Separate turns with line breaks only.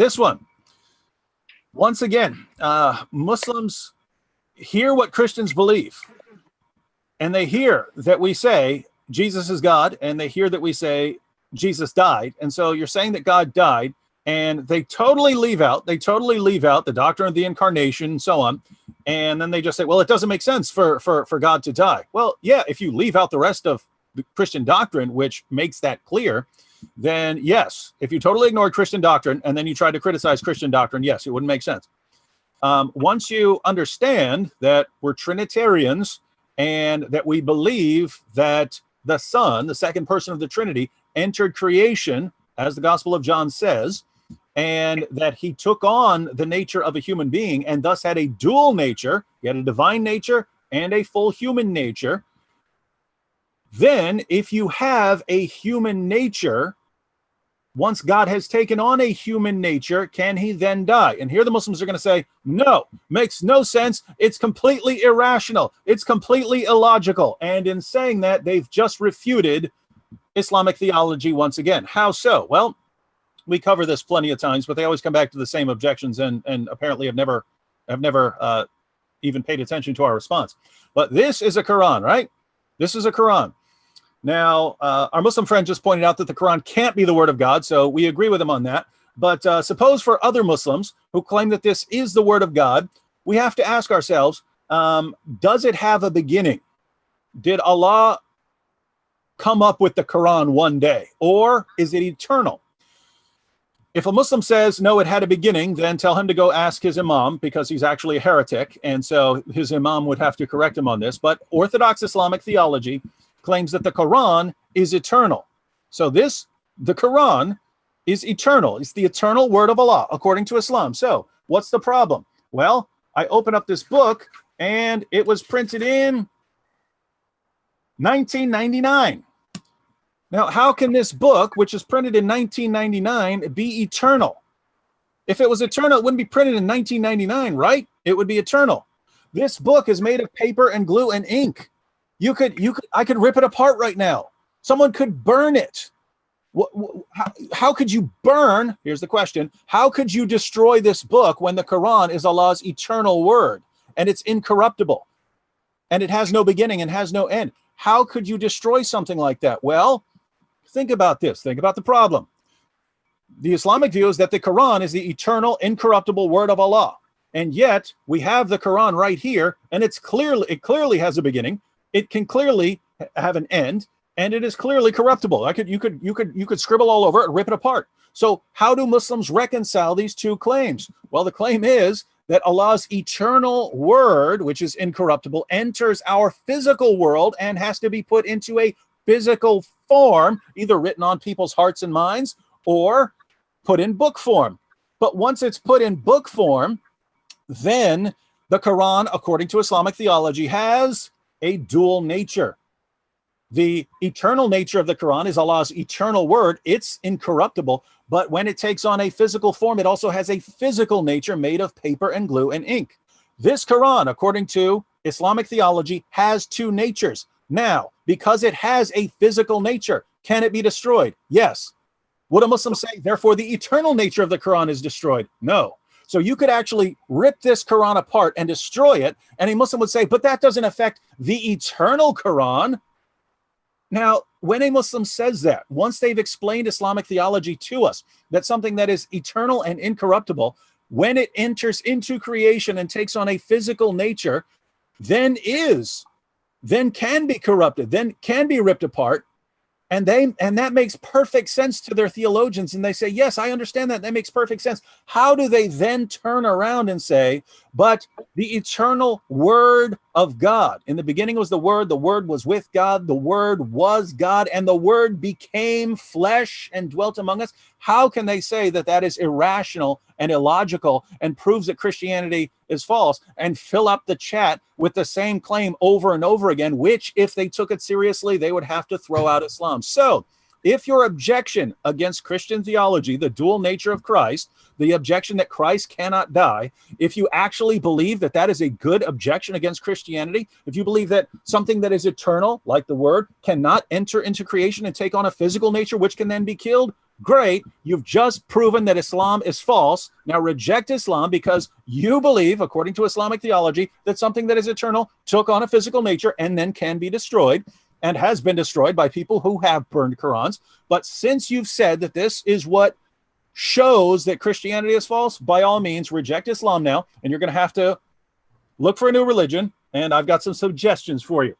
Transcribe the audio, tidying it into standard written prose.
This one. Once again, Muslims hear what Christians believe, and they hear that we say Jesus is God, and they hear that we say Jesus died. And so you're saying that God died, and they totally leave out the doctrine of the incarnation and so on. And then they just say, well, it doesn't make sense for God to die. Well, yeah, if you leave out the rest of the Christian doctrine, which makes that clear, then yes, if you totally ignore Christian doctrine and then you try to criticize Christian doctrine, yes, it wouldn't make sense. Once you understand that we're Trinitarians and that we believe that the Son, the second person of the Trinity, entered creation, as the Gospel of John says, and that he took on the nature of a human being and thus had a dual nature, he had a divine nature and a full human nature, then if you have a human nature, once God has taken on a human nature, can he then die? And here the Muslims are going to say, no, makes no sense. It's completely irrational. It's completely illogical. And in saying that, they've just refuted Islamic theology once again. How so? Well, we cover this plenty of times, but they always come back to the same objections and apparently have never even paid attention to our response. But this is a Quran, right? This is a Quran. Now, our Muslim friend just pointed out that the Quran can't be the word of God, so we agree with him on that. But suppose for other Muslims who claim that this is the word of God, we have to ask ourselves, does it have a beginning? Did Allah come up with the Quran one day, or is it eternal? If a Muslim says, no, it had a beginning, then tell him to go ask his imam, because he's actually a heretic, and so his imam would have to correct him on this. But Orthodox Islamic theology claims that the Quran is eternal. So the Quran is eternal. It's the eternal word of Allah, according to Islam. So what's the problem? Well, I open up this book, and it was printed in 1999. Now, how can this book, which is printed in 1999, be eternal? If it was eternal, it wouldn't be printed in 1999, right? It would be eternal. This book is made of paper and glue and ink. I could rip it apart right now. Someone could burn it. How could you burn? Here's the question. How could you destroy this book when the Quran is Allah's eternal word and it's incorruptible and it has no beginning and has no end? How could you destroy something like that? Well, think about this. Think about the problem. The Islamic view is that the Quran is the eternal, incorruptible word of Allah. And yet we have the Quran right here, and it clearly has a beginning. It can clearly have an end, and it is clearly corruptible. You could scribble all over it and rip it apart. So how do Muslims reconcile these two claims? Well, the claim is that Allah's eternal word, which is incorruptible, enters our physical world and has to be put into a physical form, either written on people's hearts and minds or put in book form. But once it's put in book form, then the Quran, according to Islamic theology, has a dual nature. The eternal nature of the Quran is Allah's eternal word. It's incorruptible, but when it takes on a physical form, it also has a physical nature made of paper and glue and ink. This Quran, according to Islamic theology, has two natures. Now, because it has a physical nature, can it be destroyed? Yes. Would a Muslim say, therefore, the eternal nature of the Quran is destroyed? No. So you could actually rip this Quran apart and destroy it, and a Muslim would say, but that doesn't affect the eternal Quran. Now, when a Muslim says that, once they've explained Islamic theology to us, that something that is eternal and incorruptible, when it enters into creation and takes on a physical nature, then can be corrupted, then can be ripped apart. And that makes perfect sense to their theologians. And they say, yes, I understand that. That makes perfect sense. How do they then turn around and say, but the eternal word of God, in the beginning was the word was with God, the word was God, and the word became flesh and dwelt among us? How can they say that that is irrational and illogical and proves that Christianity is false, and fill up the chat with the same claim over and over again, which if they took it seriously, they would have to throw out Islam? So if your objection against Christian theology, the dual nature of Christ, the objection that Christ cannot die, if you actually believe that that is a good objection against Christianity, if you believe that something that is eternal, like the word, cannot enter into creation and take on a physical nature, which can then be killed, Great. You've just proven that Islam is false. Now reject Islam because you believe, according to Islamic theology, that something that is eternal took on a physical nature and then can be destroyed and has been destroyed by people who have burned Qurans. But since you've said that this is what shows that Christianity is false, by all means, reject Islam now, and you're going to have to look for a new religion. And I've got some suggestions for you.